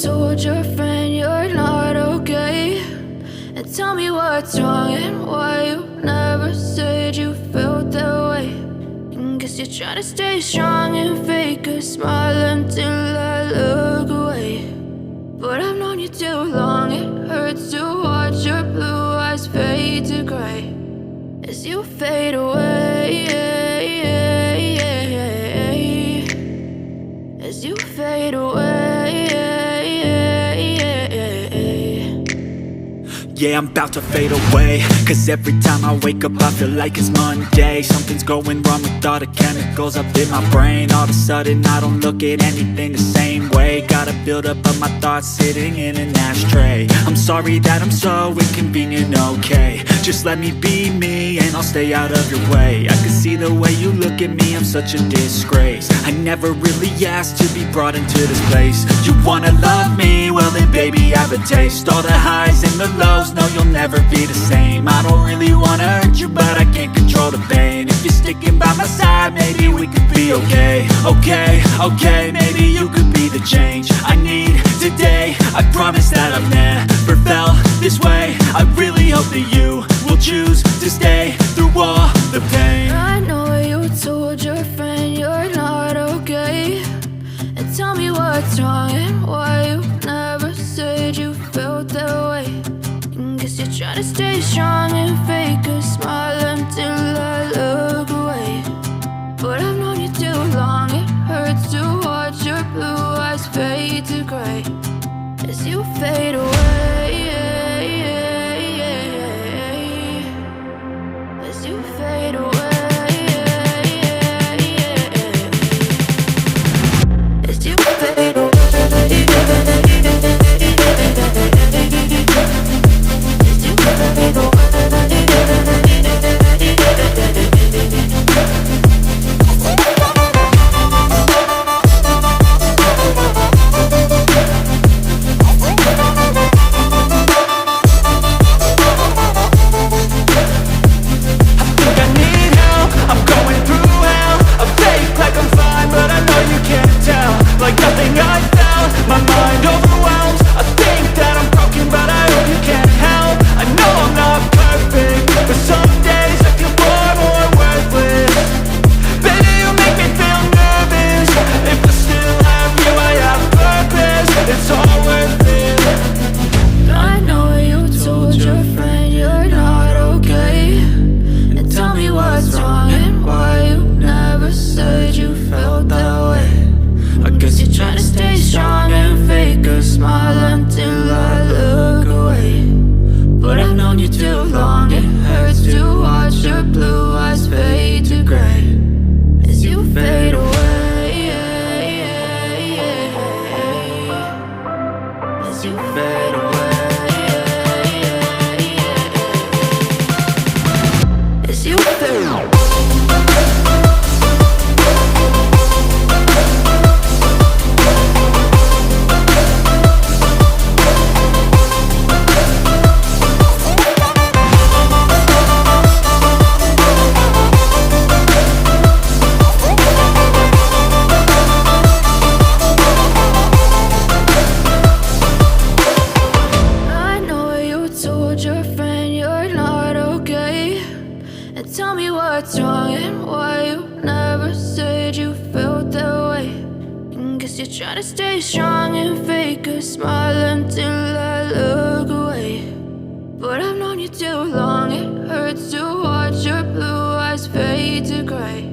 told your friend you're not okay, and tell me what's wrong and why you never said you felt that way. And guess you're trying to stay strong and fake a smile until I look away. But I've known you too long, it hurts to watch your blue eyes fade to gray as you fade away, as you fade away. Yeah, I'm about to fade away, cause every time I wake up I feel like it's Monday. Something's going wrong with all the chemicals up in my brain. All of a sudden I don't look at anything the same way. Gotta build up of my thoughts sitting in an ashtray. I'm sorry that I'm so inconvenient, okay. Just let me be me and I'll stay out of your way. I can see the way you look at me, I'm such a disgrace. I never really asked to be brought into this place. You wanna love me? Well then baby I have a taste. All the highs and the lows, no you'll never be the same. I don't really wanna hurt you but I can't control the pain. If you're sticking by my side maybe we could be okay. Okay, maybe you could be the change I need today. I promise that I've never felt this way. I really hope that you will choose to stay through all the pain. I know you told your friend you're not okay, and tell me what's wrong and why you never said you felt that way. And guess you're trying to stay strong and fake a smile until I look away. But I've known you too long, it hurts to watch your blue eyes fade to gray as you fade away, as you fade away, as you fade away. Like nothing I felt, my mind overwhelmed. I think that I'm broken but I hope you can't help. I know I'm not perfect, but some days I feel far more worthless. Baby, you make me feel nervous. If I still have you, I have purpose. It's all worth it. I know you told your friend you're not okay, and tell me what's wrong and why you never said you felt that way. I guess you're trying to stay strong and fake a smile until I look away. But I've known you too long, it hurts to watch your blue eyes fade to gray as you fade away, as you fade away, as you fade away. Tell me what's wrong and why you never said you felt that way. And guess you're trying to stay strong and fake a smile until I look away. But I've known you too long, it hurts to watch your blue eyes fade to gray